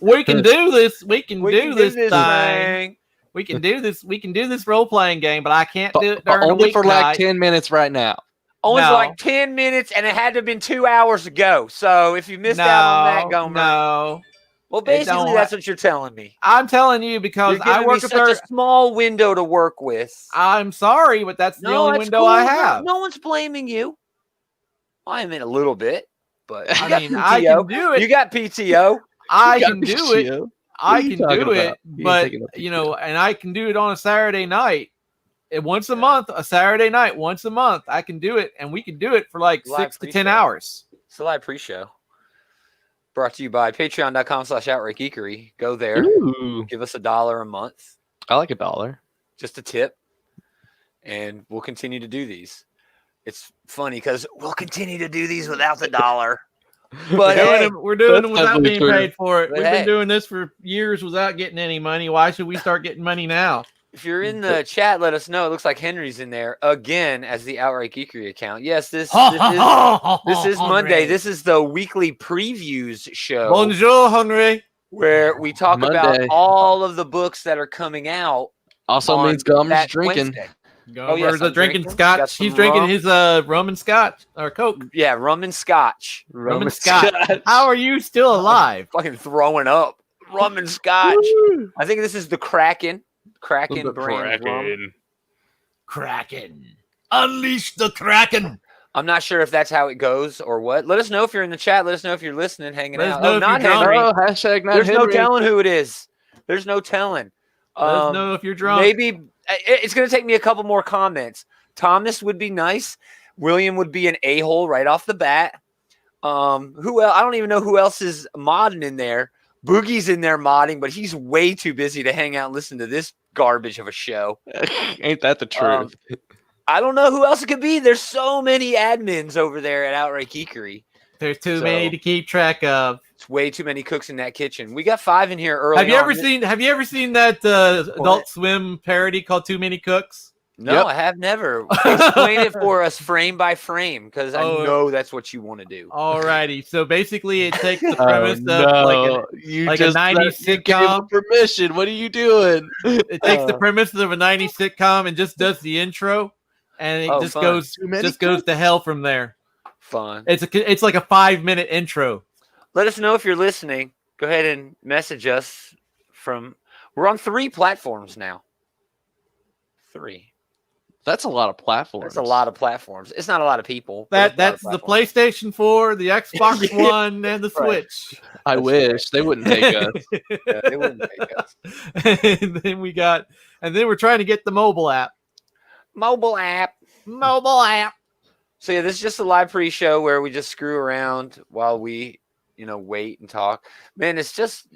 We can do this. We can We do can this do this thing. We can do this. We can do this role playing game, but I can't do it But during the only for like weeknight. 10 minutes right now. Only for No. like 10 minutes, and it had to have been 2 hours ago. So if you missed out on that, Gomer. No. Well, It basically, don't that's what you're telling me. I'm telling you because You're I giving me work a such a small window to work with. I'm sorry, but that's the only that's window cool. I have. No one's blaming you. I mean, a little bit, but you I got mean, PTO. I can do it. You got PTO. I can do it. I you can talking do it, about? You ain't but taking no you know, and I can do it on a Saturday night. Once a month, a Saturday night, once a month, I can do it, and we can do it for like Live 6 to 10 pre-show. hours. It's a live pre-show. Brought to you by patreon.com/outrightgeekery. Go there. Ooh, Give us $1 a month. I like $1. Just a tip. And we'll continue to do these. It's funny because we'll continue to do these without the dollar. But We're doing them that's without definitely being true. paid for it. But We've hey. been doing this for years without getting any money. Why should we start getting money now? if you're in the chat, let us know. It looks like Henry's in there again as the Outright Geekery account. Yes, this is Monday. This is the weekly previews show. Bonjour, Henry. Where we talk about Monday. all of the books that are coming out. Also on means Gomer's that drinking. Wednesday. Gomer's I'm drinking Got scotch. some He's drinking rum. his rum and scotch or Coke. Yeah, rum and scotch. Rum and scotch. How are you still alive? Fucking throwing up. Rum and scotch. I think this is the Kraken. Kraken brand rum. Kraken. Unleash the Kraken. I'm not sure if that's how it goes or what. Let us know if you're in the chat. Let us know if you're listening, hanging Let us out. know Oh, if not you're drunk. Henry. Oh, hashtag not There's no Henry. telling who it is. There's no telling. Let us know if you're drunk. Maybe it's going to take me a couple more comments. Thomas would be nice. William would be an a-hole right off the bat. Who else? I don't even know who else is modding in there. Boogie's in there modding, but he's way too busy to hang out and listen to this garbage of a show. Ain't that the truth? I don't know who else it could be. There's so many admins over there at Outright Geekery. There's too many to keep track of. It's way too many cooks in that kitchen. We got 5 in here early. Have you ever seen that Adult Swim parody called Too Many Cooks? No, Yep. I have never. Explain it for us frame by frame, because I know that's what you want to do. Alrighty. So basically, it takes the premise of like a 90s sitcom. Permission. What are you doing? It takes the premise of a 90s sitcom and just does the intro, and it just goes to hell from there. Fun. It's like a 5-minute intro. Let us know if you're listening. Go ahead and message us we're on 3 platforms now. 3. That's a lot of platforms. That's a lot of platforms. It's not a lot of people. That's the PlayStation 4, the Xbox One, and the Switch. I wish they wouldn't take us. Yeah, they wouldn't take us. And then we're trying to get the mobile app. Mobile app. So yeah, this is just a live pre-show where we just screw around while we, wait and talk. Man, it's just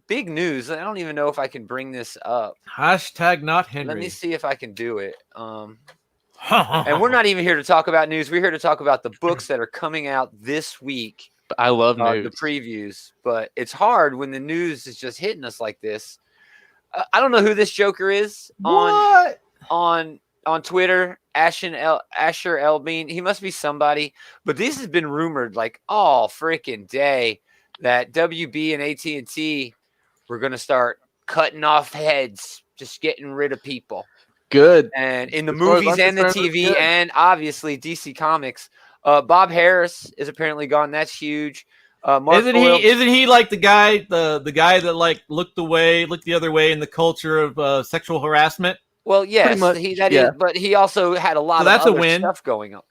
big news. I don't even know if I can bring this up. Hashtag not Henry. Let me see if I can do it. And we're not even here to talk about news. We're here to talk about the books that are coming out this week. I love news. The previews, but it's hard when the news is just hitting us like this. I don't know who this joker is on Twitter. Asher L. Bean. He must be somebody, but this has been rumored like all freaking day that WB and AT&T were going to start cutting off heads, just getting rid of people. Good. And in the movies and the TV and obviously DC Comics, Bob Harris is apparently gone. That's huge. Isn't he like the guy that like looked the other way in the culture of sexual harassment? Well, yes, but he also had a lot of other stuff going on.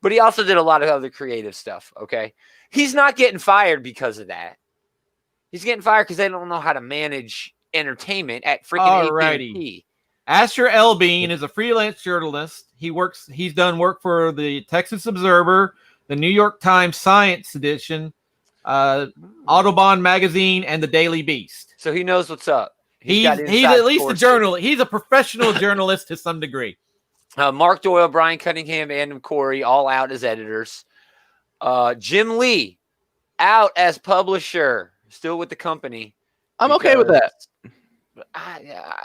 But he also did a lot of other creative stuff, okay? He's not getting fired because of that. He's getting fired because they don't know how to manage entertainment at freaking AT&T. Asher L. Bean is a freelance journalist. He's done work for the Texas Observer, the New York Times Science Edition, Audubon Magazine, and the Daily Beast. So he knows what's up. He's at least a journalist. He's a professional journalist to some degree. Mark Doyle, Brian Cunningham, and Corey all out as editors. Jim Lee out as publisher, still with the company. I'm okay with that.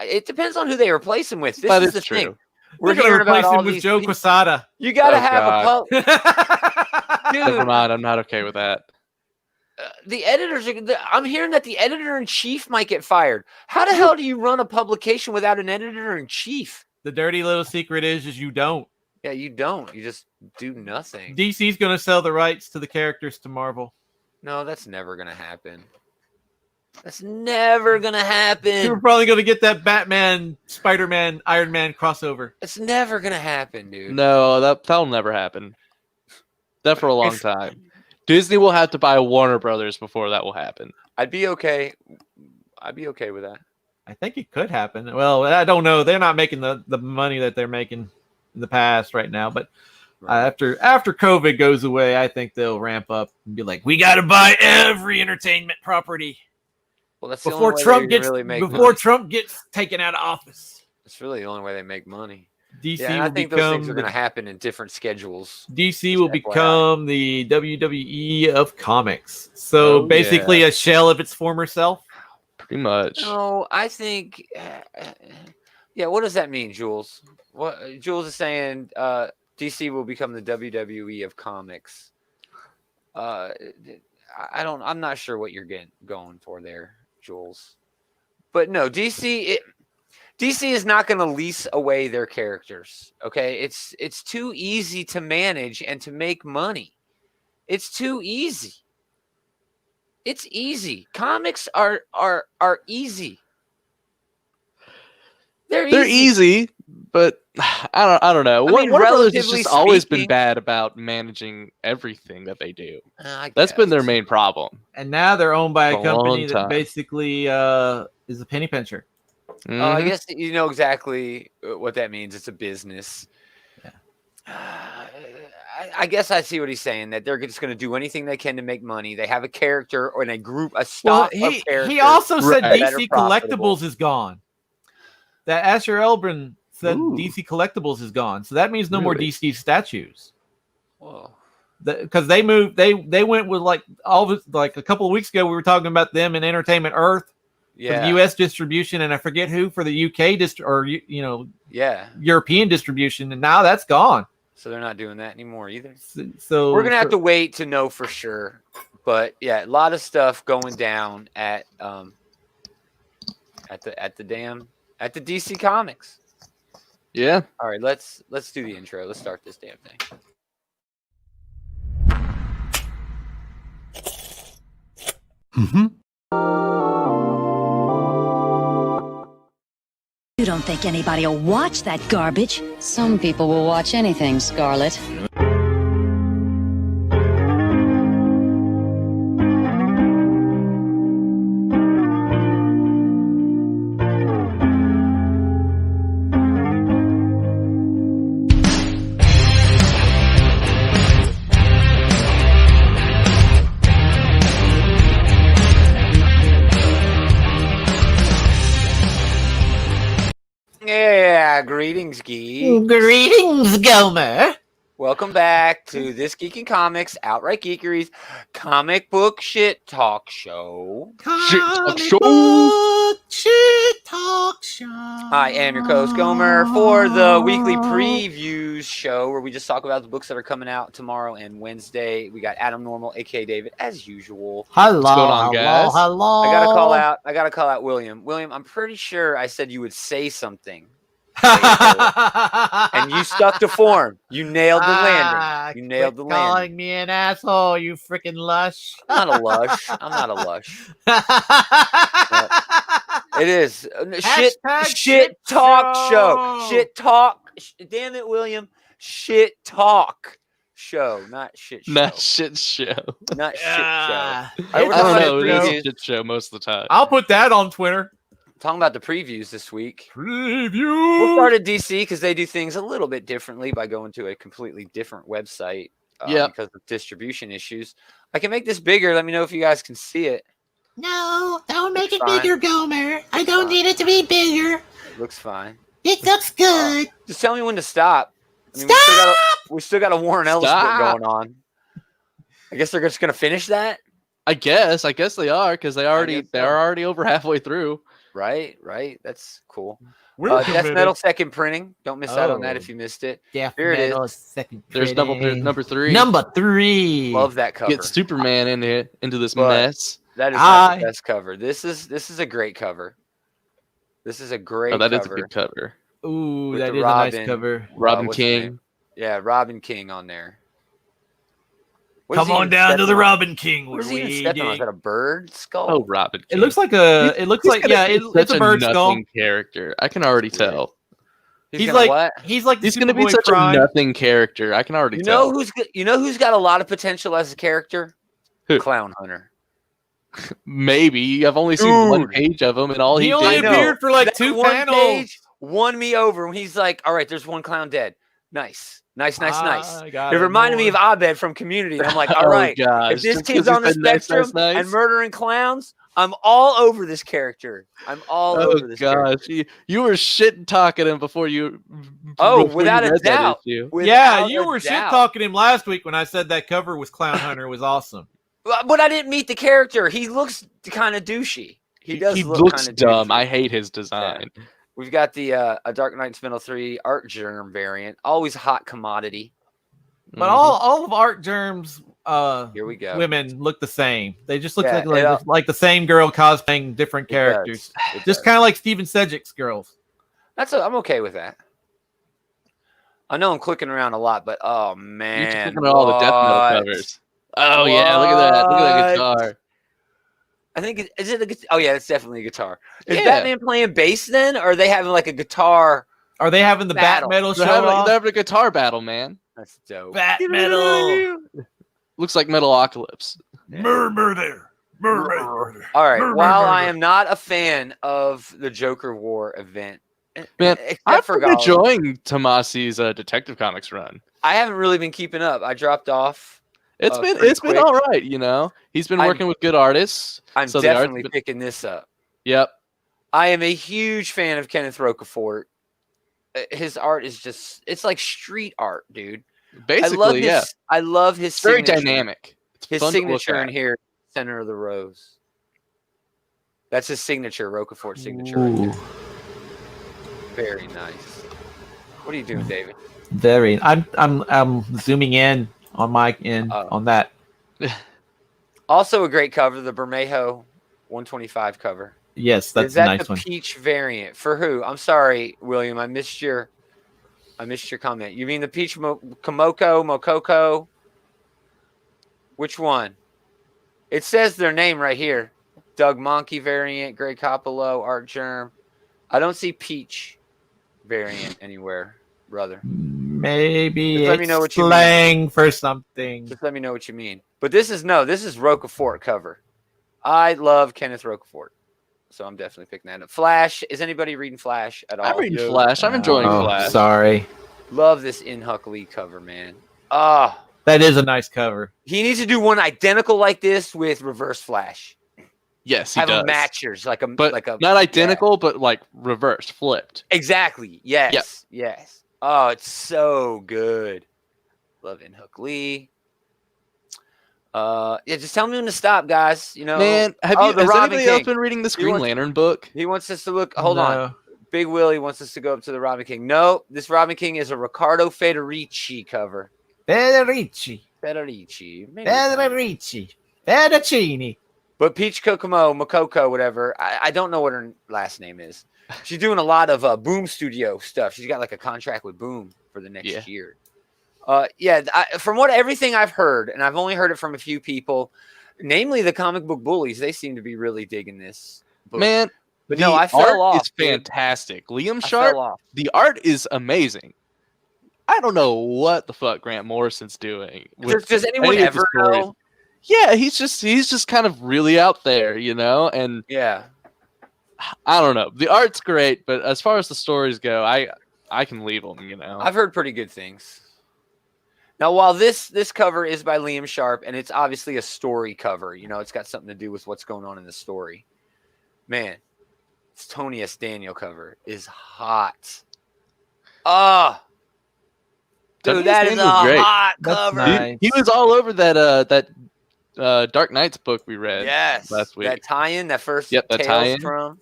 It depends on who they replace him with. This is the thing. We're going to replace him with Joe Quesada. You got to have a dude. Never mind. I'm not okay with that. the editors I'm hearing that the editor-in-chief might get fired. How the hell do you run a publication without an editor-in-chief? The dirty little secret is you don't. Yeah, you don't. You just do nothing. DC's going to sell the rights to the characters to Marvel. No, that's never going to happen. That's never going to happen. You're probably going to get that Batman, Spider-Man, Iron Man crossover. It's never going to happen, dude. No, that'll never happen. That for a long time. Disney will have to buy Warner Brothers before that will happen. I'd be okay. I'd be okay with that. I think it could happen. Well, I don't know. They're not making the money that they're making in the past right now. But after COVID goes away, I think they'll ramp up and be like, we got to buy every entertainment property. Well, that's before Trump gets taken out of office. That's really the only way they make money. DC I think those things are going to happen in different schedules. DC will become the WWE of comics. So basically a shell of its former self. Pretty much. No, I think. Yeah, what does that mean, Jules? What Jules is saying? DC will become the WWE of comics. I'm not sure what you're going for there, Jules. But no, DC is not going to lease away their characters. Okay, it's too easy to manage and to make money. It's too easy. It's easy. Comics are easy. They're easy, but I don't know. Warner Brothers has just always been bad about managing everything that they do. That's been their main problem. And now they're owned by a company that basically is a penny pincher. Mm-hmm. I guess you know exactly what that means. It's a business. Yeah. I guess I see what he's saying, that they're just going to do anything they can to make money. They have a character or a stock of characters. He also said DC Collectibles is gone. That Asher Elbrin said DC Collectibles is gone. So that means no more DC statues. Whoa. Because they moved, they went with like a couple of weeks ago, we were talking about them in Entertainment Earth. For the U.S. distribution, and I forget who for the U.K. European distribution, and now that's gone. So they're not doing that anymore either. So we're gonna have to wait to know for sure. But yeah, a lot of stuff going down at the DC Comics. Yeah. All right, let's do the intro. Let's start this damn thing. Mm-hmm. You don't think anybody will watch that garbage? Some people will watch anything, Scarlet. Greetings, Geek. Greetings, Gomer. Welcome back to This Geek in Comics, Outright Geekery's comic book shit talk show. Shit talk show. I am your co-host Gomer for the weekly previews show where we just talk about the books that are coming out tomorrow and Wednesday. We got Adam Normal, aka David, as usual. What's going on, guys? Hello. I gotta call out William. William, I'm pretty sure I said you would say something. And you stuck to form. You nailed the landing. You nailed the landing. Calling me an asshole, you freaking lush. I'm not a lush. It is shit talk show. Shit talk. Damn it, William. Shit talk show, not shit show. Not shit show. Not shit show. I don't know. It is shit show most of the time. I'll put that on Twitter. Talking about the previews this week. We'll start at DC because they do things a little bit differently by going to a completely different website because of distribution issues. I can make this bigger. Let me know if you guys can see it. No, don't make it bigger, Gomer. I don't need it to be bigger. It looks fine. It looks good. Just tell me when to stop. I mean, Stop! We still got a Warren Ellis book going on. I guess they're just going to finish that? I guess they are because they're already over halfway through. Right. That's cool. We're Death Metal second printing. Don't miss out on that if you missed it. Death Here it Metal is. second There's printing. number 3. Number 3. Love that cover. Get Superman into this But mess. that is not the best cover. This is a great cover. This is a great that cover. is a good cover. Ooh, that is a nice cover. Robin King. Yeah, Robin King on there. Come on down to the Robin King. What is he even stepping on? Is that a bird skull? Oh, Robin King. It looks like it's a bird skull character. I can already tell. He's like what? He's going to be such a nothing character. I can already tell. You know who's got a lot of potential as a character? Who? Clown Hunter. Maybe. I've only seen one page of him, and all he only appeared for like 2 panels. Page won me over when he's like, "All right, there's one clown dead. Nice. It reminded me of Abed from Community. And I'm like, all right, if this kid's on the spectrum and murdering clowns, I'm all over this character. I'm all over this character. You were shit talking him before you. Without a doubt. You were shit talking him last week when I said that cover was Clown Hunter was awesome. But I didn't meet the character. He looks kind of douchey. He looks dumb. I hate his design. Yeah. We've got the A Dark Knight's Metal 3 Art Germ variant. Always a hot commodity. But all of Art Germ's here we go. Women look the same. They just look like the same girl cosplaying different characters. Just kind of like Steven Sedgwick's girls. I'm okay with that. I know I'm clicking around a lot, but oh man. You're just looking at all the Death Metal covers. Oh yeah, look at that. Look at that guitar. I think is it a guitar? Oh yeah, it's definitely a guitar. Is Batman playing bass then, or are they having like a guitar? Are they having the Bat Metal show? They're having a guitar battle, man. That's dope. Bat Metal. Looks like Metalocalypse. Murmur there. All right. While I am not a fan of the Joker War event, man, I've been enjoying Tomasi's Detective Comics run. I haven't really been keeping up. I dropped off. It's been all right, you know. He's been working with good artists. I'm definitely picking this up. Yep. I am a huge fan of Kenneth Rocafort. His art is it's like street art, dude. Basically, I love his very dynamic. His signature in here, center of the rose. That's his signature, Rocafort signature. Right there. Very nice. What are you doing, David? I'm zooming in on my end on that. Also a great cover, the Bermejo 125 cover. Yes, that's a nice one. Is that the peach variant? For who? I'm sorry, William. I missed your comment. You mean the peach Mokoko? Which one? It says their name right here. Doug Monkey variant, Greg Capello, Art Germ. I don't see peach variant anywhere, brother. Maybe just let me know what you mean. For something. Just let me know what you mean. But this is Rocafort cover. I love Kenneth Rocafort. So I'm definitely picking that up. Flash. Is anybody reading Flash at all? I'm reading Flash. I'm enjoying Flash. Sorry. Love this In-Huck Lee cover, man. That is a nice cover. He needs to do one identical like this with Reverse Flash. Yes, he does. Have matchers like a not identical, but like reverse, flipped. Exactly. Yes. Yep. Yes. Oh, it's so good. Love In-Huck Lee. Just tell me when to stop, guys. You know, man. Has anybody else been reading this Green Lantern book? He wants us to look. Hold on. Big Willie wants us to go up to the Robin King. No, this Robin King is a Riccardo Federici cover. Federici. Fettuccini. But Peach Mokoko, whatever. I don't know what her last name is. She's doing a lot of Boom Studio stuff. She's got like a contract with Boom for the next year. From everything I've heard, and I've only heard it from a few people, namely the comic book bullies, they seem to be really digging this book. Man, but no, I fell off. It's fantastic. Liam Sharp, the art is amazing. I don't know what the fuck Grant Morrison's doing. Does anyone ever know? Yeah, he's just kind of really out there, you know, and yeah, I don't know. The art's great, but as far as the stories go, I can leave them, you know. I've heard pretty good things. Now, while this cover is by Liam Sharp, and it's obviously a story cover, you know, it's got something to do with what's going on in the story. Man, this Tony S. Daniel cover is hot. Dude, that is a hot cover. He was all over that Dark Knight's book we read last week. That tie-in, that first that Tales tie-in. from.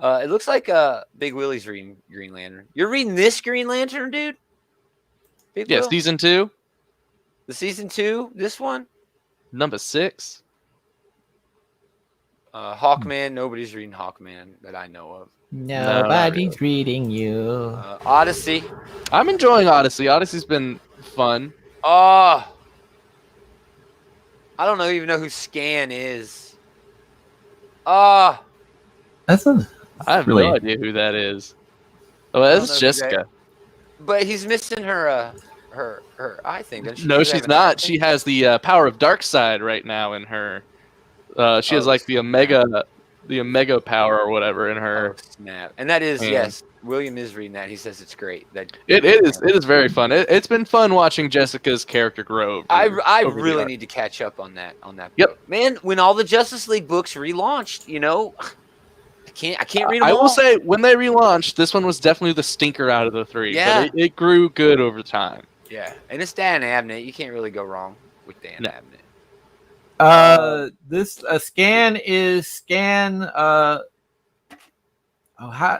It looks like Big Willie's reading Green Lantern. You're reading this Green Lantern, dude? Big Will? Season 2. The season 2, this one? Number 6. Hawkman, nobody's reading Hawkman that I know of. Nobody's reading you. Odyssey. I'm enjoying Odyssey. Odyssey's been fun. Oh, I don't even know who Scan is. That's I have really... no idea who that is. Oh, that's Jessica. But he's missing her eye thing. No, she's not. She has the power of dark side right now in her. She has like the Omega power or whatever in her. Oh, snap. And that is yes. William is reading that. He says it's great. It is very fun. It's been fun watching Jessica's character grow. I really need to catch up on that book. Man, when all the Justice League books relaunched, I can't read them all. I will say when they relaunched, this one was definitely the stinker out of the 3. Yeah. But it grew good over time. Yeah. And it's Dan Abnett. You can't really go wrong with Dan Abnett. This Scan is Scan. I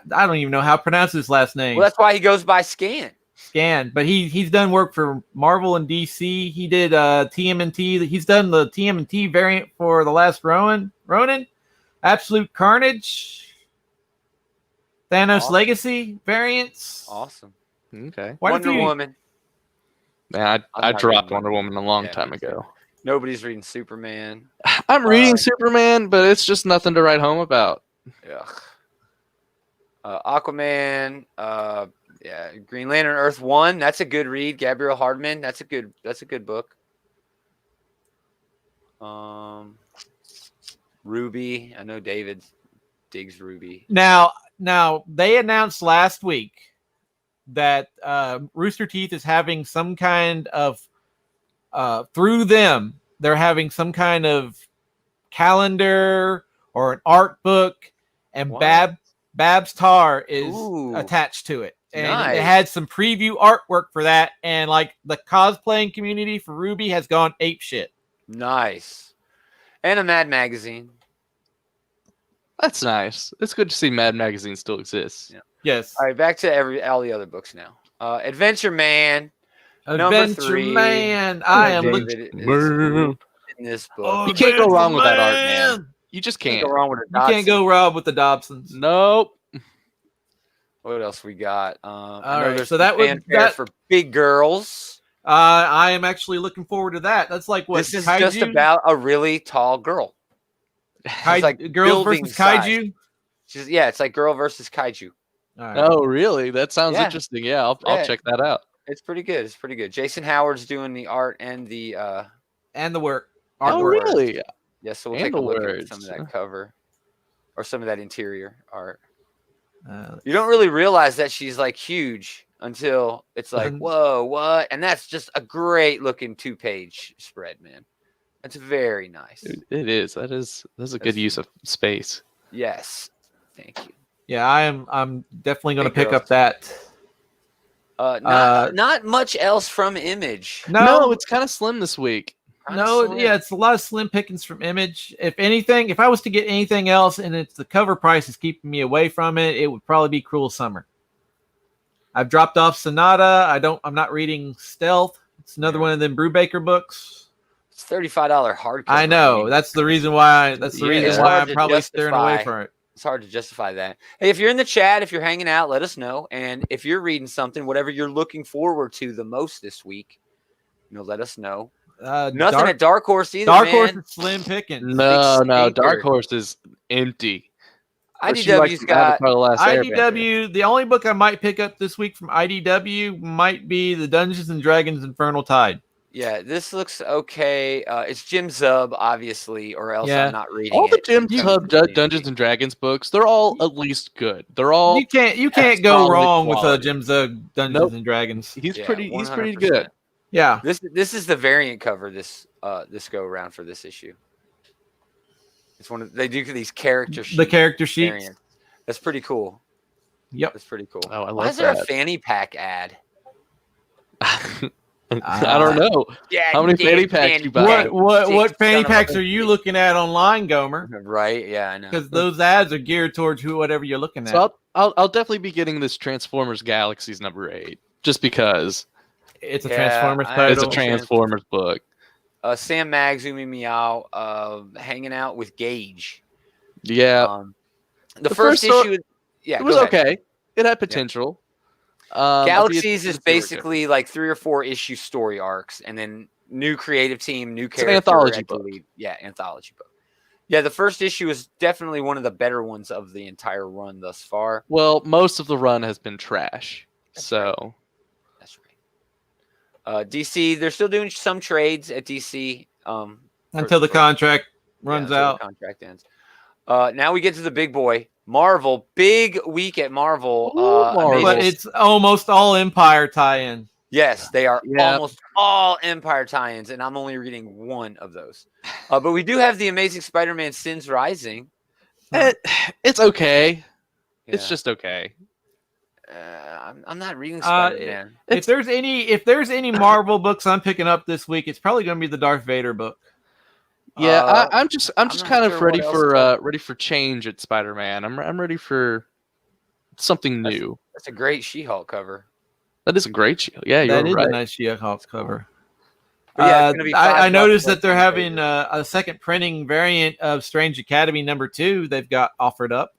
don't even know how to pronounce his last name. Well, that's why he goes by Scan. Scan, but he's done work for Marvel and DC. He did TMNT. He's done the TMNT variant for The Last Ronin, Absolute Carnage, Thanos Legacy variants. Awesome. Okay. Wonder Woman. Man, I dropped Wonder Woman a long time ago. Nobody's reading Superman. I'm reading Superman, but it's just nothing to write home about. Yeah. Aquaman. Green Lantern Earth 1. That's a good read. Gabriel Hardman. That's a good book. Ruby. I know David digs Ruby. Now they announced last week that Rooster Teeth is having some kind of through them, they're having some kind of calendar or an art book, and Babs Tarr is attached to it. And it had some preview artwork for that, and like the cosplaying community for Ruby has gone apeshit. Nice. And a Mad Magazine. That's nice. It's good to see Mad Magazine still exists. Yeah. Yes. All right, back to all the other books now. Adventure Man. Adventure Man. I am looking in this book. You can't go wrong with that art, man. You just can't. Go wrong with it. You can't go wrong with the Dobsons. Nope. What else we got? All right, so that was for big girls. I am actually looking forward to that. That's like what this is just about a really tall girl. It's like girls versus kaiju. It's like girl versus kaiju. All right. Oh, really? That sounds interesting. Yeah, I'll check that out. It's pretty good. Jason Howard's doing the art and the work. Oh, really? Yeah, so we'll take a look at some of that cover or some of that interior art. You don't really realize that she's like huge until it's like, whoa, what? And that's just a great looking 2-page spread, man. That's very nice. It is. That's a good use of space. Yes. Thank you. Yeah, I'm definitely going to pick up that. Not much else from Image. No, it's kind of slim this week. It's a lot of slim pickings from Image. If anything, if I was to get anything else and it's the cover price is keeping me away from it, it would probably be Cruel Summer. I've dropped off Sonata. I'm not reading Stealth. It's another one of them Brubaker books. It's $35 hardcover. I know. That's the reason why I'm probably steering away from it. It's hard to justify that. Hey, if you're in the chat, if you're hanging out, let us know. And if you're reading something, whatever you're looking forward to the most this week, let us know. Nothing at Dark Horse either. Dark Horse is slim picking. No, Dark Horse is empty. IDW's got IDW. The only book I might pick up this week from IDW might be the Dungeons and Dragons Infernal Tide. Yeah, this looks okay. It's Jim Zub, obviously, or else I'm not reading all the Jim Zub Dungeons and Dragons books. They're all at least good. They're all you can't go wrong with Jim Zub Dungeons and Dragons. He's pretty good. Yeah. This is the variant cover this go around for this issue. It's they do these character sheets. The character sheets. Variants. That's pretty cool. Yep. That's pretty cool. Oh, I love that. Why is there a fanny pack ad? I don't know. Yeah, How many fanny packs you buy? What fanny packs are you looking at online, Gomer? Right? Yeah, I know. Because those ads are geared towards whatever you're looking at. So I'll definitely be getting this Transformers Galaxies #8 just because it's a Transformers title. It's a Transformers book. Sam Magzumi Meow hanging out with Gage. Yeah. The first issue, it was okay. It had potential. Yeah. Galaxies is basically like 3 or 4 issue story arcs, and then new creative team, new character. It's an anthology book. Yeah, anthology book. Yeah, the first issue is definitely one of the better ones of the entire run thus far. Well, most of the run has been trash. That's right. DC, they're still doing some trades at DC until the contract runs out. The contract ends. Now we get to the big boy, Marvel. Big week at Marvel. But it's almost all Empire tie-in. Yes, they are almost all Empire tie-ins, and I'm only reading one of those. But we do have the Amazing Spider-Man Sins Rising. It's okay. Yeah. It's just okay. I'm not reading Spider-Man. If there's any Marvel books I'm picking up this week, it's probably going to be the Darth Vader book. Yeah, I'm just kind of ready for change at Spider-Man. I'm ready for something new. That's a great She-Hulk cover. That is a great She-Hulk. Yeah, you're right. That is a nice She-Hulk cover. Yeah, I noticed that they're having a second printing variant of Strange Academy #2. They've got offered up.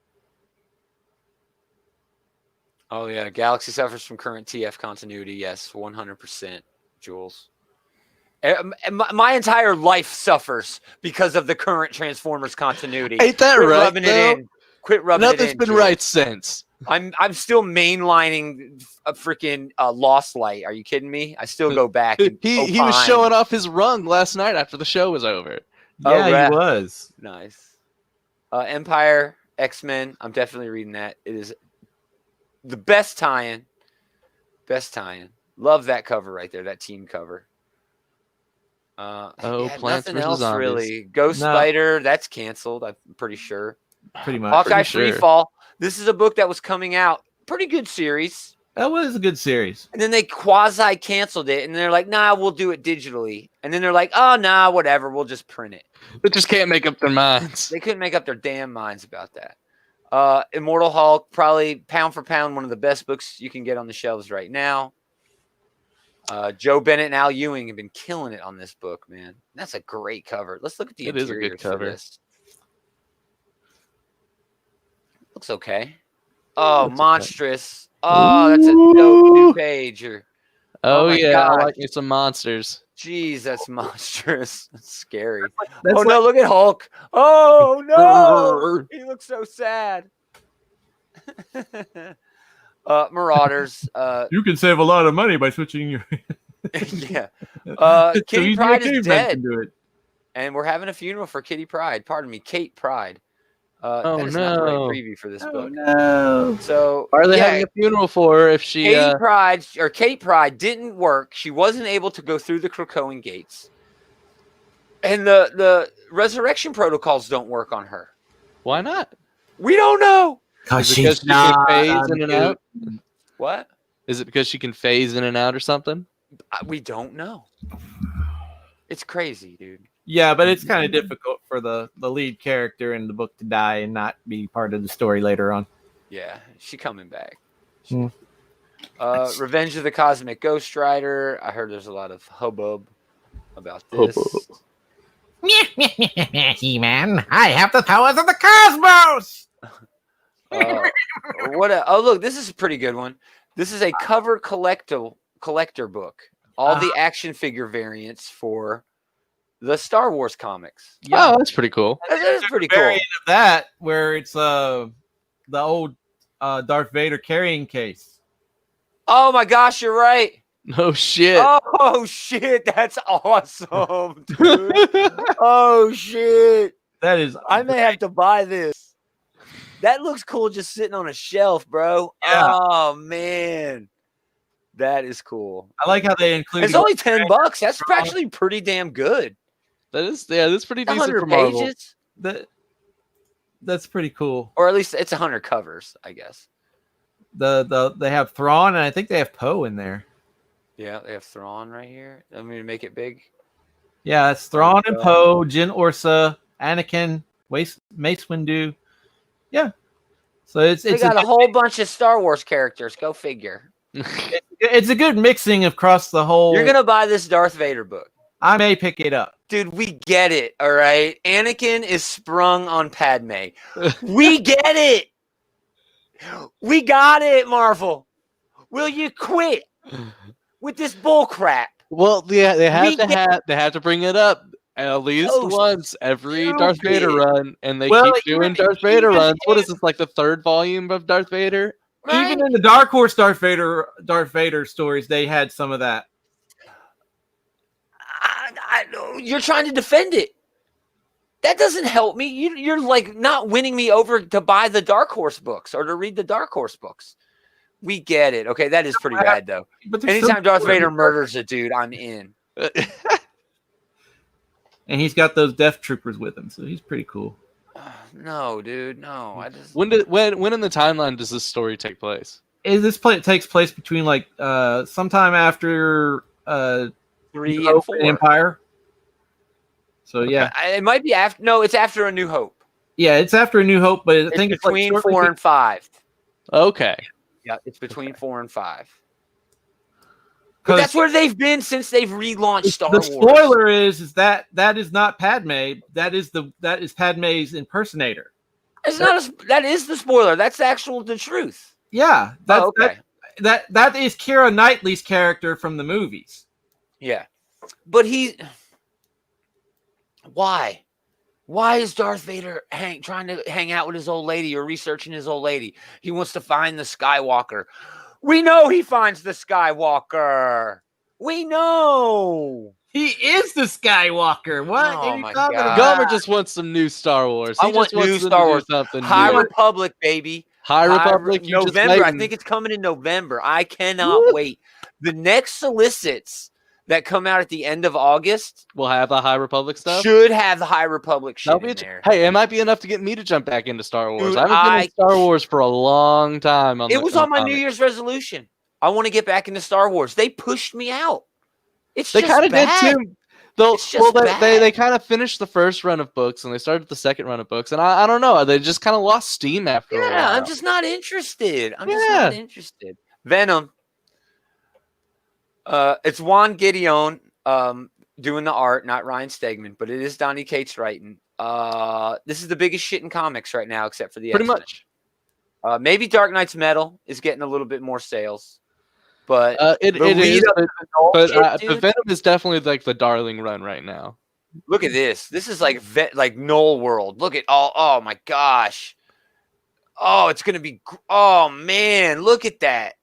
Oh yeah, Galaxy suffers from current TF continuity. Yes, 100%, Jules. My entire life suffers because of the current Transformers continuity. Ain't that Quit right? Rubbing it in. Quit rubbing Nothing's it in. Nothing's been Jules. right since. I'm still mainlining a freaking Lost Light. Are you kidding me? I still go back. And he was showing off his rung last night after the show was over. Yeah, he was. Nice. Empire, X-Men. I'm definitely reading that. It is the best tie-in. Best tie-in. Love that cover right there. That team cover. Plants nothing else Zombies. Really. Ghost Spider. That's canceled. I'm pretty sure. Pretty much. Hawkeye Freefall. This is a book that was coming out. Pretty good series. That was a good series. And then they quasi-canceled it, and they're like, nah, we'll do it digitally. And then they're like, oh, nah, whatever, we'll just print it. They just can't make up their minds. They couldn't make up their damn minds about that. Immortal Hulk, probably pound for pound, one of the best books you can get on the shelves right now. Joe Bennett and Al Ewing have been killing it on this book, man. That's a great cover. Let's look at the interior. It is a good cover. This. Looks okay. Oh, monstrous. Okay. Oh, that's a dope 2-pager. Oh yeah, gosh. I like me some monsters. Jeez, that's monstrous. That's scary. No, look at Hulk. Oh no, he looks so sad. Marauders. You can save a lot of money by switching your. Yeah. Kitty Pryde is dead, and we're having a funeral for Kitty Pryde. Pardon me, Kate Pryde. That is not the right preview for this book. No. So are they having a funeral for her if she? Kate Pryde didn't work. She wasn't able to go through the Krakoan gates, and the resurrection protocols don't work on her. Why not? We don't know. Because she can phase in and out. What? Is it because she can phase in and out or something? We don't know. It's crazy, dude. Yeah, but it's kind of difficult for the lead character in the book to die and not be part of the story later on. Yeah, she's coming back. Revenge of the Cosmic Ghost Rider. I heard there's a lot of hubbub about this. He-Man, I have the powers of the cosmos! Look, this is a pretty good one. This is a cover collector book. All the action figure variants for the Star Wars comics. Yeah. Oh, that's pretty cool. That is pretty cool. Variant of that where it's the old Darth Vader carrying case. Oh my gosh, you're right. No shit. Oh shit, that's awesome, dude. Oh shit. That is. I may have to buy this. That looks cool just sitting on a shelf, bro. Yeah. Oh man. That is cool. I like how they include. It's only $10. That's actually pretty damn good. That's pretty decent for Marvel. Pages. That's pretty cool. Or at least it's 100 covers, I guess. They have Thrawn and I think they have Poe in there. Yeah, they have Thrawn right here. I'm going to make it big. Yeah, it's Thrawn and Poe, Jyn Orsa, Anakin, Mace Windu. Yeah. So it's got a whole bunch of Star Wars characters. Go figure. It's a good mixing across the whole. You're going to buy this Darth Vader book. I may pick it up. Dude, we get it, all right? Anakin is sprung on Padme. We get it. We got it, Marvel. Will you quit with this bull crap? Well, yeah, they have to bring it up at least once every Darth Vader run, and they keep doing Darth Vader runs. What is this, like the 3rd volume of Darth Vader? Right? Even in the Dark Horse Darth Vader stories, they had some of that. You're trying to defend it. That doesn't help me. You're like not winning me over to buy the Dark Horse books or to read the Dark Horse books. We get it. Okay, that is pretty bad though. Anytime Darth Vader murders a dude, I'm in. And he's got those Death Troopers with him, so he's pretty cool. No, dude, no. I just when in the timeline does this story take place? Takes place between like sometime after 3 and 4 Empire. So yeah, it might be after. No, it's after A New Hope. Yeah, it's after A New Hope, but I think it's between like 4 and 5. Okay. Yeah, it's between 4 and 5. But that's where they've been since they've relaunched Star Wars. The spoiler is that is not Padme. That is Padme's impersonator. It's not. That is the spoiler. That's the truth. Yeah, that's okay. That is Keira Knightley's character from the movies. Yeah, but why? Why is Darth Vader trying to hang out with his old lady or researching his old lady? He wants to find the Skywalker. We know he finds the Skywalker. We know. He is the Skywalker. What? Oh my God. Gomer just wants some new Star Wars. I want new Star Wars. High Republic, baby. High Republic. November. I think it's coming in November. I cannot wait. The next solicits that come out at the end of August will have the High Republic stuff. Should have the High Republic shit in there. Hey, it might be enough to get me to jump back into Star Wars. Dude, I haven't been in Star Wars for a long time. It was on my New Year's resolution. I want to get back into Star Wars. They pushed me out. They kind of did too. They kind of finished the first run of books and they started the second run of books, and I don't know. They just kind of lost steam after a while. Yeah, I'm just not interested. Venom. It's Juan Gideon doing the art, not Ryan Stegman, but it is Donny Cates writing. This is the biggest shit in comics right now, except for the pretty X-Men. much. Maybe Dark Knight's Metal is getting a little bit more sales, but it is. But Venom is definitely like the darling run right now. Look at this. This is like Knoll World. Look at all. Oh my gosh. Oh, it's gonna be. Oh man, look at that.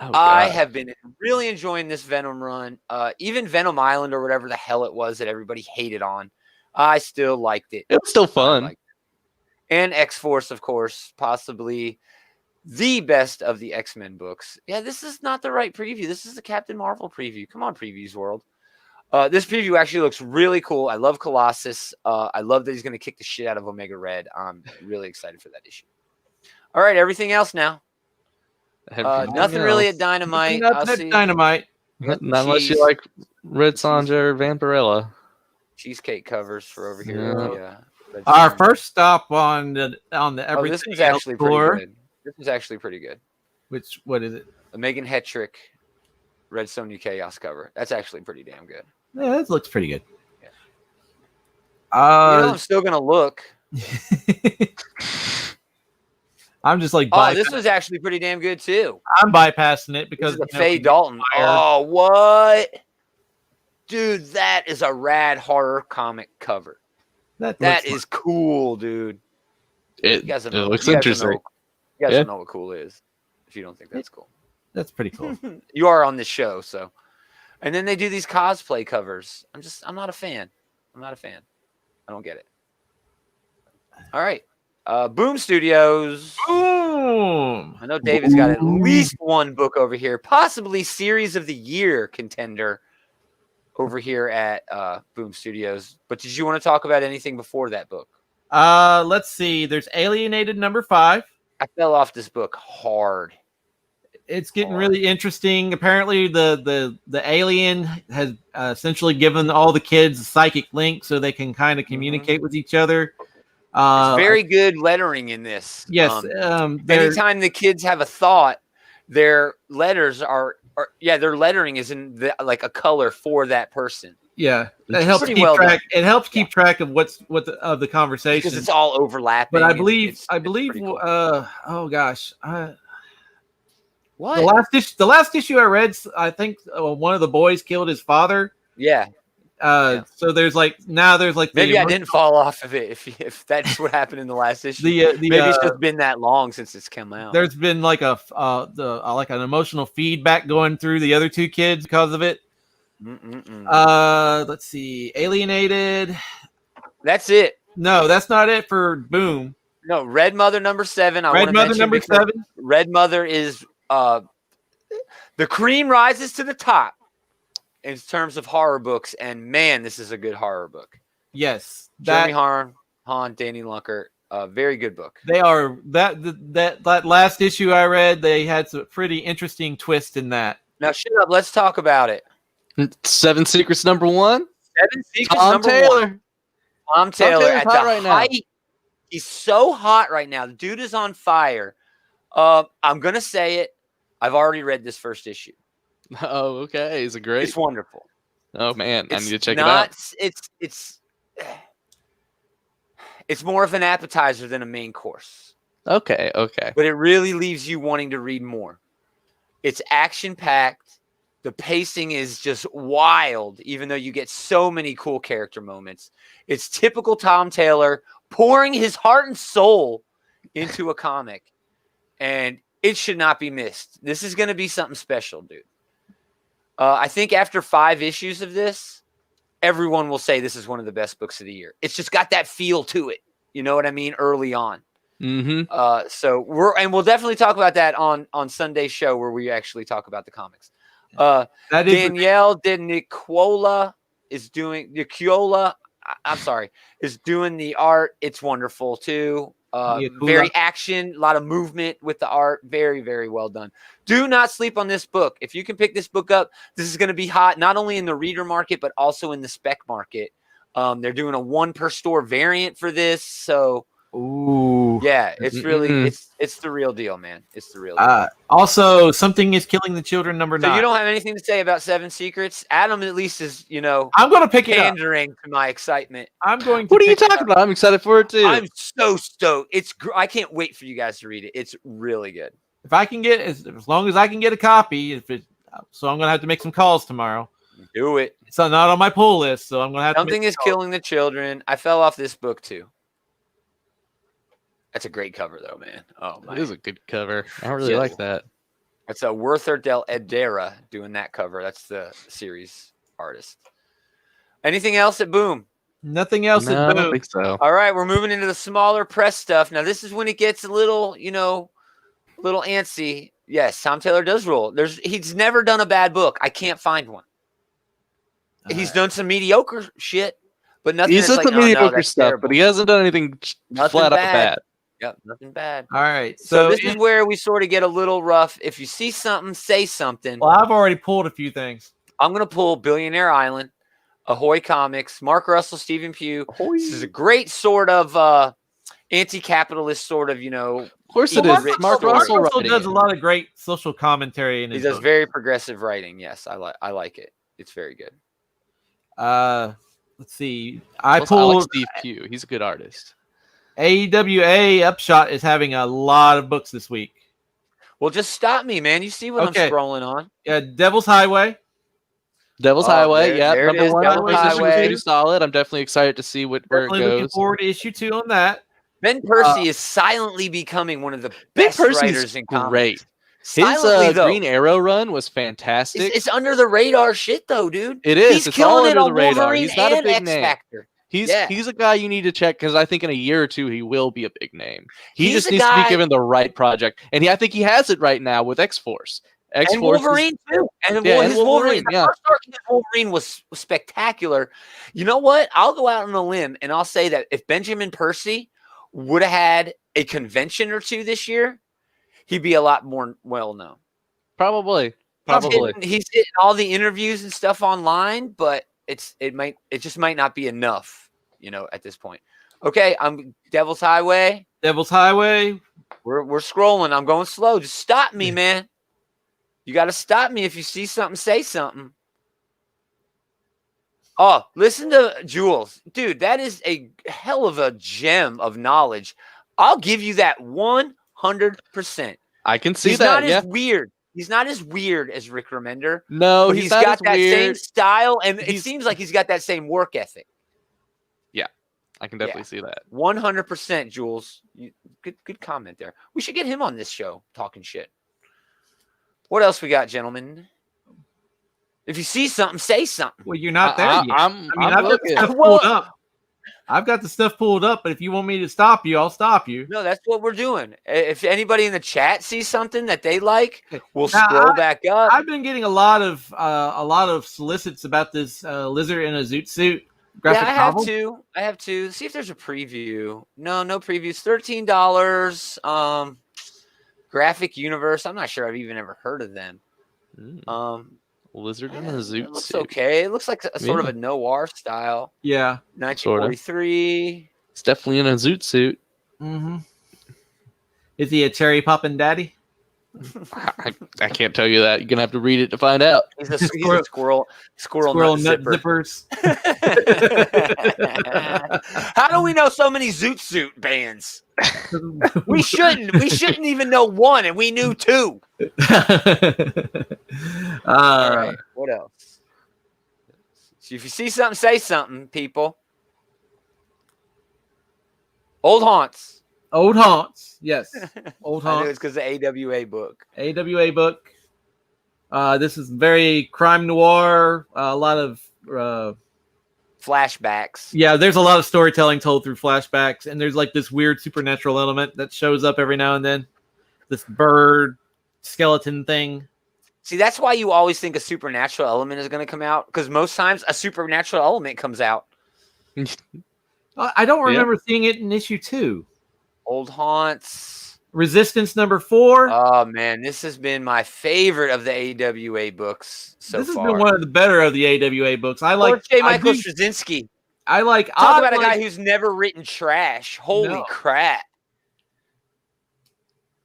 Oh, I have been really enjoying this Venom run. Even Venom Island or whatever the hell it was that everybody hated on, I still liked it. It was still fun. And X-Force, of course, possibly the best of the X-Men books. Yeah, this is not the right preview. This is the Captain Marvel preview. Come on, Previews World. This preview actually looks really cool. I love Colossus. I love that he's going to kick the shit out of Omega Red. I'm really excited for that issue. All right, everything else now. Nothing really at Dynamite. Dynamite. Not unless you like Red Sonja or Vampirella. Cheesecake covers for over here. Yeah. Our first stop on the everything. This one's actually pretty good. This is actually pretty good. What is it? A Megan Hetrick Red Sonja Chaos cover. That's actually pretty damn good. Yeah, that looks pretty good. Yeah. I'm still gonna look. I'm just like, this was actually pretty damn good too. I'm bypassing it because of Faye Dalton. Oh, what? Dude, that is a rad horror comic cover. That is cool, dude. It looks interesting. You guys don't know what cool is if you don't think that's cool. That's pretty cool. You are on this show, so. And then they do these cosplay covers. I'm not a fan. I don't get it. All right. Boom Studios. Boom. I know David's got at least one book over here, possibly Series of the Year contender over here at Boom Studios. But did you want to talk about anything before that book? Let's see. There's Alienated #5. I fell off this book hard. it's getting really interesting. Apparently, the alien has essentially given all the kids a psychic link so they can kind of communicate with each other. It's very good lettering in this. Yes. Anytime the kids have a thought, their letters their lettering is in like a color for that person. Yeah, it helps keep track. It helps keep track of of the conversation because it's all overlapping. But I believe, cool. oh gosh, what the last issue I read, I think one of the boys killed his father. Yeah. So there's like maybe I didn't fall off of it if that's what happened in the last issue. Maybe it's just been that long since it's come out. There's been like like an emotional feedback going through the other two kids because of it. Let's see, Alienated. That's it. No, that's not it for Boom. No, Red Mother number 7. Red Mother number 7. Red Mother is the cream rises to the top in terms of horror books, and man, this is a good horror book. Yes, Jeremy Hahn, Danny Lunkert, very good book. They are that last issue I read. They had some pretty interesting twist in that. Now shut up. Let's talk about it. 7 Secrets number 1. 7 Secrets Tom number Taylor. 1. Tom Taylor at the right height. Now. He's so hot right now. The dude is on fire. I'm gonna say it. I've already read this first issue. Oh, okay. Is it great? It's wonderful. Oh man, I need to check it out. It's more of an appetizer than a main course. Okay. But it really leaves you wanting to read more. It's action-packed. The pacing is just wild, even though you get so many cool character moments. It's typical Tom Taylor pouring his heart and soul into a comic, and it should not be missed. This is going to be something special, dude. I think after 5 issues of this, everyone will say this is one of the best books of the year. It's just got that feel to it. You know what I mean? Early on. Mm-hmm. So we'll definitely talk about that on Sunday's show where we actually talk about the comics. Danielle DeNicola is doing the art. It's wonderful too. Very action, a lot of movement with the art. Very, very well done. Do not sleep on this book. If you can pick this book up, this is going to be hot, not only in the reader market, but also in the spec market. They're doing a 1 per store variant for this. So, ooh, yeah, it's really, it's the real deal, man. It's the real deal. Also, Something is Killing the Children number 9. So you don't have anything to say about 7 Secrets? Adam at least is, I'm going to pick it up. Pandering to my excitement. I'm going to What are you talking about? I'm excited for it too. I'm so stoked. I can't wait for you guys to read it. It's really good. If I can get as long as I can get a copy, so I'm going to have to make some calls tomorrow. Do it. It's not on my pull list, so I'm going to have Something to is Killing the Children. I fell off this book too. That's a great cover though, man. Oh my. It is a good cover. I really like that. That's a Werther del Edera doing that cover. That's the series artist. Anything else at Boom? Nothing else No, at I Boom. don't think so. All right, we're moving into the smaller press stuff. Now, this is when it gets a little, little antsy. Yes, Tom Taylor does rule. He's never done a bad book. I can't find one. He's done some mediocre shit, but nothing. He's done some mediocre stuff, terrible. but he hasn't done anything flat out bad. Yep, nothing bad. All right. So this is where we sort of get a little rough. If you see something, say something. Well, I've already pulled a few things. I'm going to pull Billionaire Island, Ahoy Comics, Mark Russell, Stephen Pugh. Ahoy. This is a great sort of anti-capitalist sort of, Of course it Well, is. Mark Russell writing does it. a lot of great social commentary in he his does book. very progressive writing. Yes, I like it. It's very good. Let's see. I pulled like Steve Pugh. He's a good artist. AWA Upshot is having a lot of books this week. Well, just stop me, man. You see what I'm scrolling on. Yeah, Devil's Highway. Devil's Highway, there it number is, 1. Devil's Highway. Pretty solid. I'm definitely excited to see where it Definitely looking goes. forward to issue 2 on that. Ben Percy is silently becoming one of the best writers in comics. Great. Silently, His though. Green Arrow run was fantastic. It's under the radar shit, though, dude. It is. He's It's all killing it under on the radar. Wolverine He's not a and big X name. Factor. He's a guy you need to check because I think in a year or 2 he will be a big name. He He's just a needs to guy- be given the right project, and I think he has it right now with X-Force. And X-Force Wolverine too. And Yeah, his and Wolverine, the yeah. first arc of Wolverine was spectacular. You know what? I'll go out on a limb and I'll say that if Benjamin Percy would have had a convention or 2 this year, he'd be a lot more well known. Probably. He's hitting all the interviews and stuff online, but it just might not be enough, at this point. Okay, I'm Devil's Highway. Devil's Highway. We're scrolling. I'm going slow. Just stop me, man. You got to stop me if you see something. Say something. Oh, listen to Jules, dude. That is a hell of a gem of knowledge. I'll give you that 100%. I can see he's that. Not as weird. He's not as weird as Rick Remender. No, he's got that same style, and it seems like he's got that same work ethic. Yeah, I can definitely see that. 100%, Jules. Good comment there. We should get him on this show talking shit. What else we got, gentlemen? If you see something, say something. Well, you're not there yet. I'm I've got the stuff pulled up. I've got the stuff pulled up, but if you want me to stop you, I'll stop you. No, that's what we're doing. If anybody in the chat sees something that they like, we'll scroll back up. I've been getting a lot of solicits about this lizard in a zoot suit graphic novel. I have to. See if there's a preview. No previews. $13. Graphic Universe. I'm not sure I've even ever heard of them. Lizard in a zoot it looks suit. Okay. It looks like a sort of a noir style. Yeah. 1943. It's definitely in a zoot suit. Mm-hmm. Is he a cherry poppin' daddy? I can't tell you that. You're gonna have to read it to find out. He's a squirrel nut zippers. How do we know so many zoot suit bands? We shouldn't even know one, and we knew two. All right. What else? So if you see something, say something, people. Old haunts. Old haunts. Yes. Old I haunts. knew it's because the AWA book. AWA book. This is very crime noir. A lot of flashbacks. Yeah, there's a lot of storytelling told through flashbacks, and there's like this weird supernatural element that shows up every now and then. This bird skeleton thing. See, that's why you always think a supernatural element is going to come out, because most times a supernatural element comes out. I don't remember seeing it in issue 2. Old haunts. Resistance number 4. Oh man, this has been my favorite of the AWA books so far. This has been one of the better of the AWA books. I like J. Michael Straczynski. Talk about a guy who's never written trash. Holy crap!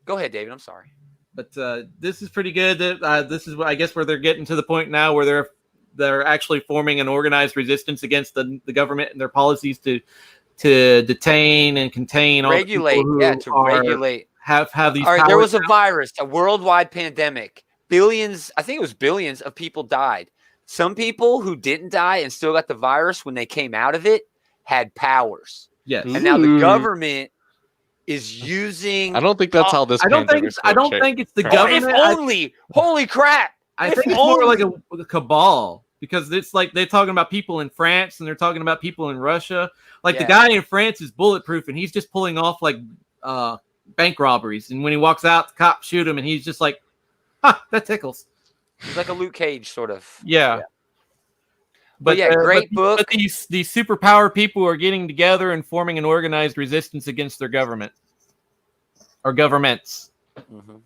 Go ahead, David. I'm sorry, but this is pretty good. This is, I guess, where they're getting to the point now where they're actually forming an organized resistance against the government and their policies to detain and contain, regulate, regulate. Have these. All right, there was a virus, a worldwide pandemic. Billions, I think it was billions of people died. Some people who didn't die and still got the virus when they came out of it had powers. Yes, and now the government is using. I don't think that's how this. I don't think it's the government. If only, holy crap! I think it's more like a cabal. Because it's like they're talking about people in France and they're talking about people in Russia. Like the guy in France is bulletproof and he's just pulling off like bank robberies. And when he walks out, the cops shoot him and he's just like, that tickles. He's like a Luke Cage sort of. Yeah. But yeah, great book. But these superpower people are getting together and forming an organized resistance against their government or governments. Mm-hmm.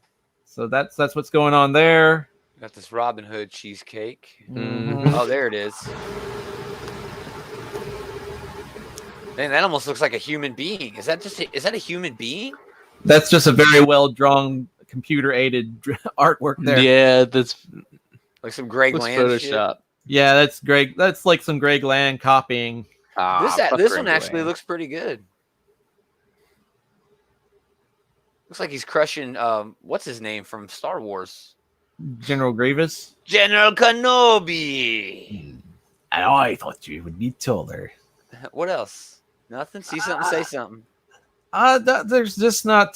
So that's what's going on there. Got this Robin Hood cheesecake. Mm-hmm. Oh, there it is. Man, that almost looks like a human being. Is that a human being? That's just a very well drawn, computer aided artwork there. Yeah, that's like some Greg Land Photoshop. Shit. Yeah, that's Greg. That's like some Greg Land copying. This one actually looks pretty good. Looks like he's crushing. What's his name from Star Wars? General Grievous? General Kenobi. I thought you would be taller. What else? Nothing? See something, say something. There's just not...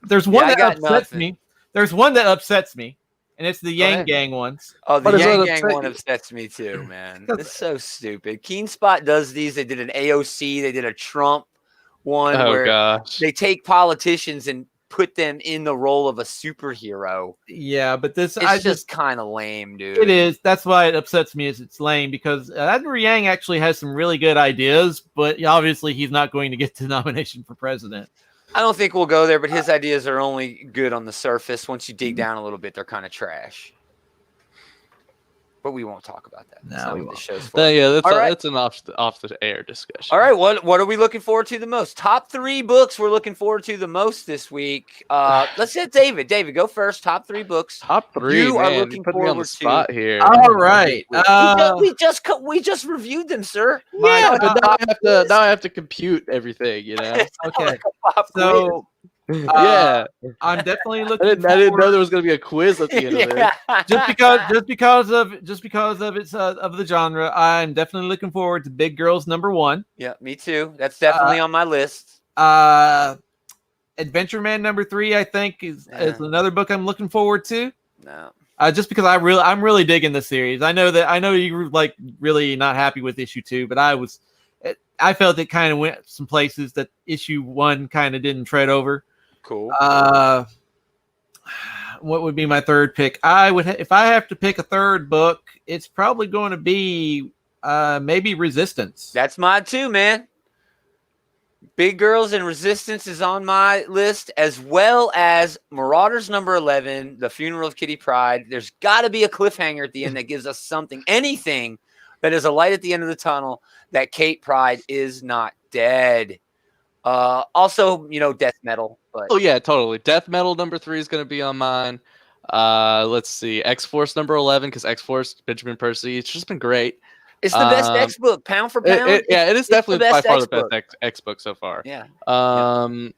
there's one that upsets me. There's one that upsets me, and it's the Yang Gang ones. Oh, the Yang Gang one upsets me too, man. It's so stupid. Keen Spot does these. They did an AOC. They did a Trump one where they take politicians and put them in the role of a superhero. Yeah, but it's just kind of lame, dude. It is. That's why it upsets me. Is it's lame because Admiral Yang actually has some really good ideas, but obviously he's not going to get the nomination for president. I don't think we'll go there, but his ideas are only good on the surface. Once you dig down a little bit, they're kind of trash. But we won't talk about that. That's No, not we what won't. the show's for. That's an off the air discussion. All right, what are we looking forward to the most? Top 3 books we're looking forward to the most this week. Let's hit David. David, go first. Top 3 books. Top 3. You are man, looking you put me on the forward spot to. here. All right. We just reviewed them, sir. Yeah, but now I have to compute everything. You know. Okay. Pop quiz. So Yeah. I'm definitely I looking. didn't know there was gonna be a quiz at the end of this. just because of its of the genre, I'm definitely looking forward to Big Girls #1. Yeah, me too. That's definitely on my list. Adventure Man #3, I think, is Yeah. another book I'm looking forward to. No. Just because I'm really digging the series. I know you were like really not happy with issue 2, but I felt it kind of went some places that issue 1 kind of didn't tread over. Cool. What would be my third pick? If I have to pick a third book, it's probably going to be maybe Resistance. That's mine too, man. Big Girls and Resistance is on my list, as well as Marauders #11, The Funeral of Kitty Pryde. There's got to be a cliffhanger at the end that gives us anything that is a light at the end of the tunnel that Kate Pryde is not dead. Also, death metal. But Oh yeah, totally. Death Metal #3 is gonna be on mine. Let's see, X-Force #11 because X-Force, Benjamin Percy, it's just been great. it's the best X book, pound for pound. It is it's definitely the by best far X the book. best X book so far. Yeah. And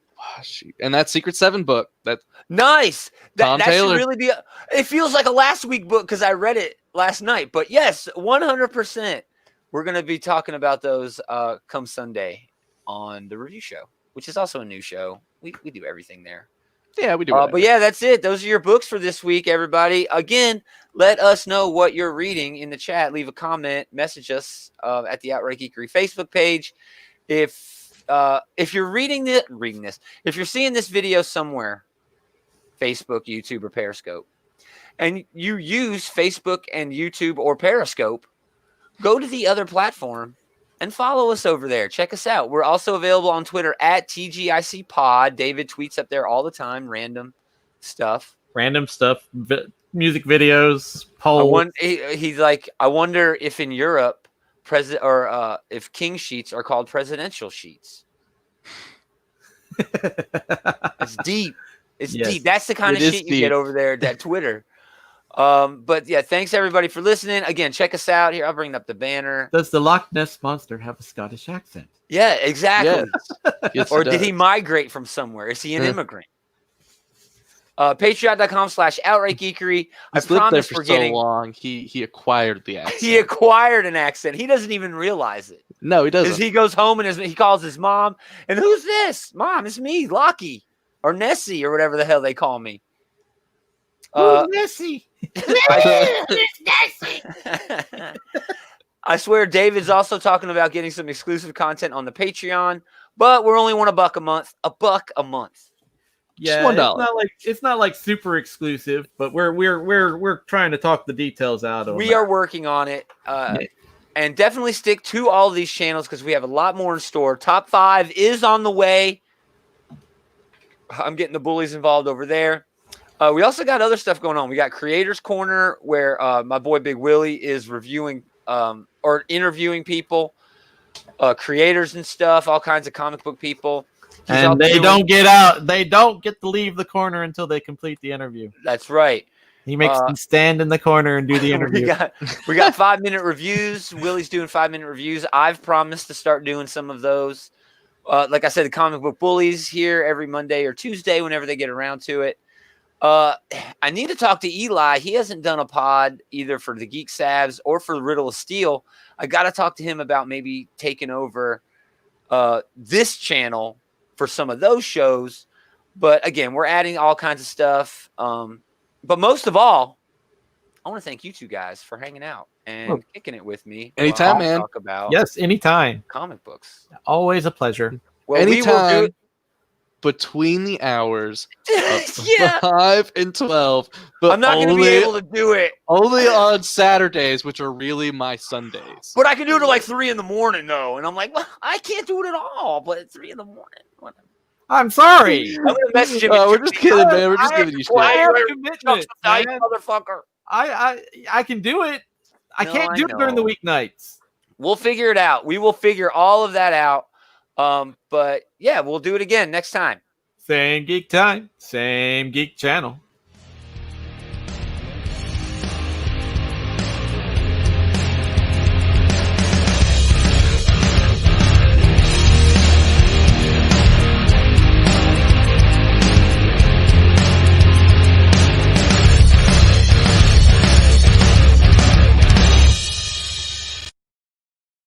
that Secret 7 book. That Nice. Tom That should Taylor. really be. It feels like a last week book because I read it last night. But yes, 100%. We're going to be talking about those come Sunday on the review show, which is also a new show. We do everything there. yeah, we do. But yeah, that's it. Those are your books for this week, everybody. Again, let us know what you're reading in the chat. Leave a comment, message us at the Outright Geekery Facebook page. If you're reading this, if you're seeing this video somewhere, Facebook, YouTube, or Periscope, and you use Facebook and YouTube or Periscope, go to the other platform and follow us over there. Check us out. We're also available on Twitter at TGIC Pod. David tweets up there all the time, random stuff. Music videos, polls. He's like, I wonder if in Europe, if king sheets are called presidential sheets. It's deep. It's deep. That's the kind of shit you get over there at Twitter. But yeah, thanks everybody for listening. Again, check us out here. I'll bring up the banner. Does the Loch Ness Monster have a Scottish accent? Yeah, exactly. Yes, Or did he migrate from somewhere? Is he an immigrant? Patreon.com/Outright Geekery. I He's lived there promise for we're getting. so long. He acquired the accent. He acquired an accent. He doesn't even realize it. No, he doesn't. Because he goes home and he calls his mom. And who's this? Mom, it's me, Lockie. Or Nessie, or whatever the hell they call me. Who's Nessie? I swear David's also talking about getting some exclusive content on the Patreon, but we're only $1 a month. $1 a month. Yeah, $1. It's not like super exclusive, but we're trying to talk the details out of it. We are working on it. And definitely stick to all of these channels because we have a lot more in store. Top 5 is on the way. I'm getting the bullies involved over there. We also got other stuff going on. We got Creators Corner where my boy Big Willie is reviewing or interviewing people, creators and stuff, all kinds of comic book people. And they don't get out. They don't get to leave the corner until they complete the interview. That's right. He makes them stand in the corner and do the interview. we got 5-minute reviews. Willie's doing 5-minute reviews. I've promised to start doing some of those. Like I said, the comic book bullies here every Monday or Tuesday whenever they get around to it. I need to talk to Eli. He hasn't done a pod either for the Geek Savs or for the Riddle of Steel. I got to talk to him about maybe taking over this channel for some of those shows. But again, we're adding all kinds of stuff. But most of all, I want to thank you two guys for hanging out and kicking it with me. Anytime, man. Talk about Yes, anytime. comic books. Always a pleasure. Well, Anytime. we will do Between the hours of Yeah. 5 and 12. But I'm not going to be able to do it. Only on Saturdays, which are really my Sundays. But I can do it at like 3 in the morning, though. And I'm like, well, I can't do it at all. But at 3 in the morning. Whatever. I'm sorry. I'm gonna message him. We're just kidding, man. We're just I giving you I shit. have Chuck commitments, some dice, man. motherfucker. I can do it. I No, can't I do it during the know. weeknights. We'll figure it out. We will figure all of that out. But yeah, we'll do it again next time. Same geek time, same geek channel.